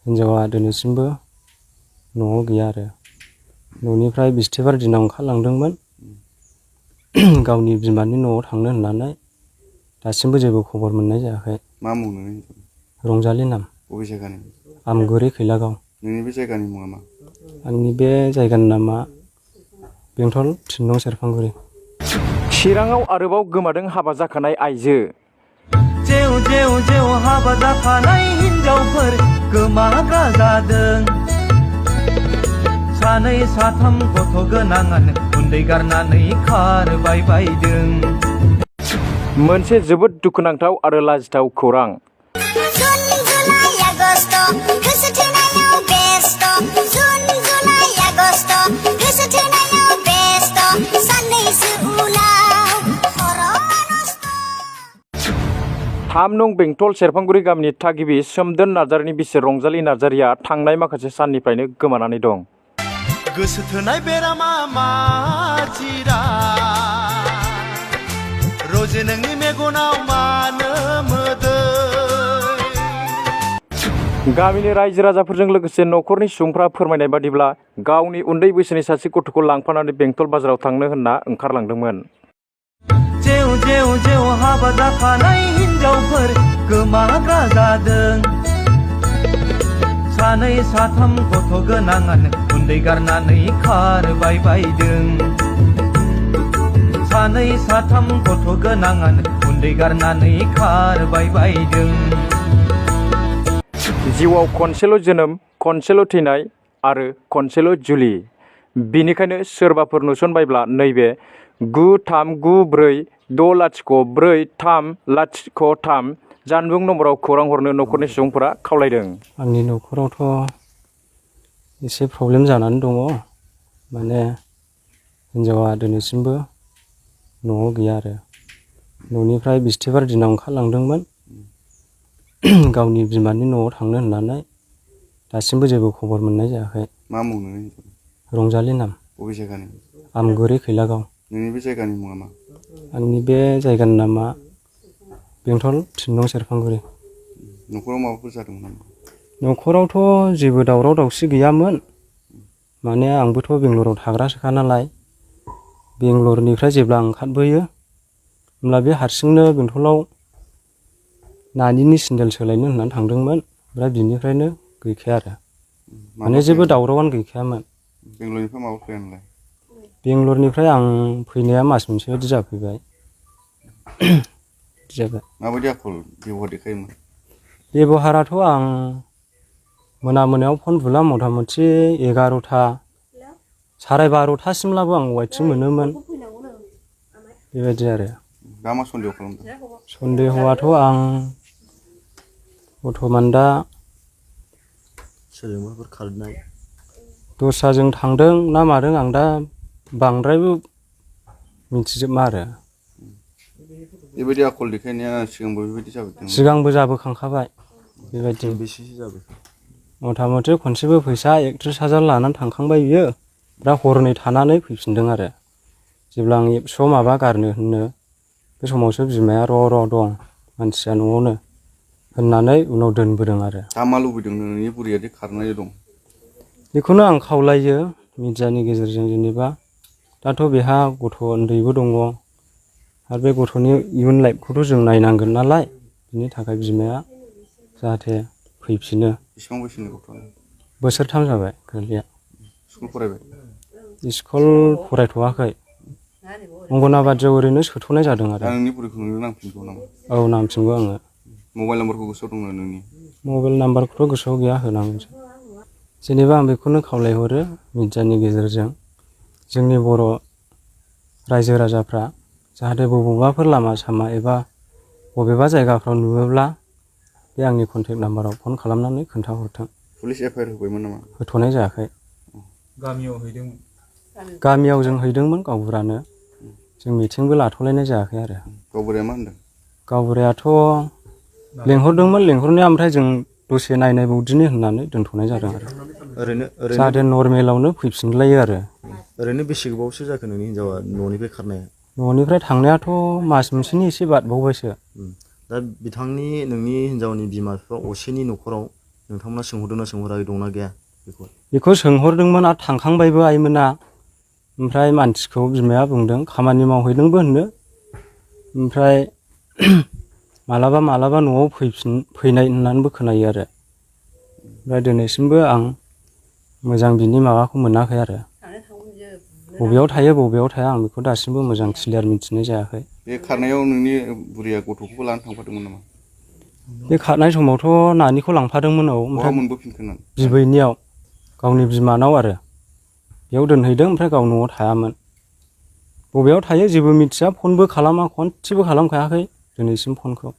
हिन्जावा दिनैसिमबो न'आव गैया आरो न'निफ्राय बिस्थिबार दिनाव ओंखारलांदोंमोन गावनि बिमानि न'आव थांनो होननानै दासिमबो जेबो खबर मोननाय जायाखै। मा मुं नोंनि? रंजालि नाम। बबे जायगानि? आमगुरि खैलागाव। नोंनि बे जायगानि मुङा मा? आंनि बे जायगानि नामा बेंटल थिन नं सेरफांगुरि। चिराङाव आरोबाव गोमादों हाबा जाखानाय आइजो। जेव जेव जेव हाबा जाखानाय हिनजावफोर गोमाग्रा जादों। सानै साथाम गथ' गोनाङानो उन्दै गारनानै खारबाय बायदों। मोनसे जोबोद दुखुनांथाव आरो लाजिथाव खौरां। थाम नं बेंटल सेरफांगुरि गामिनि थागिबि सोमदोन नार्जारिनि बिसि रंजालि नार्जारिया थांनाय माखासे साननिफ्रायनो गोमानानै दं। गोसो थोनाय बेरामा मा जिराद रजे नोंनि मेगनाव मानो मोदै। गामिनि रायजो राजाफोरजों लोगोसे न'खरनि सुबुंफ्रा फोरमायनाय बादिब्ला गावनि उन्दै बैसोनि सासे गथ'खौ लांफानानै बेंटल बाजाराव थांनो होनना ओंखारलांदोंमोन। जेव जेव जेव हाबा जाखानाय हिनजावफोर गोमाग्रा जादों। सानै साथाम गथ' गोनाङानो उन्दै गारनानै खारबाय बायदों। सानै साथाम गथ' गोनाङानो उन्दै गारनानै खारबाय बायदों। जिउआव खनसेल' जोनोम, खनसेल' थैनाय आरो खनसेल' जुलि। बिनिखायनो सोरबाफोर नुसनबायब्ला नैबे 9394040303 जानबुं नम्बराव खौरां हरनो न'खरनि सुबुंफोरा खावलायदों। आंनि न'खरावथ' एसे प्रब्लेम जानानै दङ। माने हिन्जावा दिनैसिमबो न'आव गैया आरो न'निफ्राय बिस्थिबार दिनाव ओंखारलांदोंमोन गावनि बिमानि न'आव थांनो होननानै दासिमबो जेबो खबर मोननाय जायाखै। मा मुं नोंनि? रंजालि नाम। बबे जायगानि? आमगुरि खैलागाव। नोंनि बे जायगानि मुङा मा? आंनि बे जायगानि नामा बेंटल थिन नं सेरफांगुरि। न'खराव माबाफोर जादोंमोन नामा? न'खरावथ' जेबो दावराव दावसि गैयामोन। माने आंबोथ' बेंगलराव थाग्रासोखा नालाय बेंगलरनिफ्राय जेब्ला ओंखारबोयो होमब्ला बे हारसिंनो बेंटलाव नानिनि सेन्देल सोलायनो होननानै थांदोंमोन। ओमफ्राय बिनिफ्रायनो गैखाया आरो माने जेबो दावरावानो गैखायामोन। बेंगलरनिफ्राय माबा फैया नोंलाय? बेंगलरनिफ्राय आं फैनाया मास मोनसे बायदि जाफैबाय। जाबाय। माबायदि आखल बेबहार देखायोमोन? बेबहाराथ' आं मोनायाव फन बुला मथा मथि 11ता 12:30सिमब्लाबो आं वाइथिं मोनोमोन। बेबायदि आरो। दा मा सन्देह खालामदों? सन्देहआथ' आं बर्थमान दा सोरजोंबाफोर खारनाय दस्राजों थांदों ना मादों आं दा बांद्रायबो मिथिजोबा आरो। बेबायदि आखल देखायनाया सिगांबो बेबायदि जाबोदों? सिगांबो जाबोखांखाबाय बेबायदि। बेसेसो जाबाय? मथा मथि खनसेबो फैसा 31,000 लानानै थांखांबाय बियो। दा हरनै थानानै फैफिनदों आरो जेब्ला आं एबसुआव माबा गारनो होनो बे समावसो बिमाया र' दं मानसिया न'आवनो होननानै उनाव दोनबोदों आरो। दा मा लुबैदों नोंनि बुरैयादि खारनाय दं? बेखौनो आं खावलायो मिडियानि गेजेरजों जेनेबा दाथ' बेहा गथ' उन्दैबो दङ आरो बे गथ'नि इयुन लाइफखौथ' जों नायनांगोन नालाय बिनि थाखाय बिमाया जाहाथे फैफिनो। बेसेबां बैसोनि गथ'आ? बोसोरथाम जाबाय गोरलैया। स्कुल फरायबाय? स्कुल फरायथ'वाखै। अंगनाबादियाव ओरैनो सोथ'नाय जादों आरो। दा नोंनि बुरैखौ नोंनो नांफिनगौ नामा? औ नांफिनगौ आङो। मबाइल नाम्बारखौ गोसोआव दं नोंनि? मबाइल नाम्बारखौथ' गोसोआव गैया होनांगोनसो। जेनेबा आं बेखौनो खावलायहरो मिडियानि गेजेरजों जोंनि बर' रायजो राजाफ्रा जाहाथे बबेबाफोर लामा सामा एबा बबेबा जायगाफ्राव नुयोब्ला बे आंनि कन्टेक्ट नाम्बाराव फन खालामनानै खोन्थाहरथों। पुलिस एफआइआर होबायमोन नामा? होथ'नाय जायाखै। गामियाव हैदों? गामियाव जों हैदोंमोन गावबुरानो। जों मिटिंबो लाथ'लायनाय जायाखै आरो। गावबुराया मा होनदों? गावबुरायाथ' लेंहरदोंमोन लेंहरनाया ओमफ्राय जों दसे नायबावदिनि होननानै दोनथ'नाय जादों आरो। ओरैनो जाहाथे नर्मेलावनो फैफिनलायो आरो। ओरैनो बेसे गोबावसो जाखो नोंनि हिनजावा न'निफ्राय खारनाया? न'निफ्राय थांनायाथ' मास मोनसेनि एसे बारबावबायसो। दा बिथांनि नोंनि हिनजावनि बिमा बिफा असेनि न'खराव नोंथांमोना सोंहरदोंना सोंहराखै दंना गैया बेखौ? बेखौ सोंहरदोंमोन आरो थांखांबायबो आइमोना। ओमफ्राय मानसिखौ बिमाया बुंदों खामानि मावहैदोंबो होननो। ओमफ्राय मालाबा मालाबा न'आव फैनाय होननानैबो खोनायो आरो। ओमफ्राय दिनैसिमबो आं मोजां बिनि माबाखौ मोनाखै आरो। बबेयाव थायो बबेयाव थाया आं बेखौ दासिमबो मोजां क्लियार मिथिनाय जायाखै। बे खारनायाव नोंनि बुरिया गथ'खौबो लानानै थांफादोंमोन नामा? बे खारनाय समावथ' नानिखौ लांफादोंमोन औ। बहा ओमफ्राय मोनबोफिनखो नों? बिबैनियाव गावनि बिमानाव आरो बेयाव दोनहैदों। ओमफ्राय गाव न'आव थायामोन। बबेयाव थायो जेबो मिथिया। फनबो खालामा खनसेबो खालामखायाखै दिनैसिम फनखौ।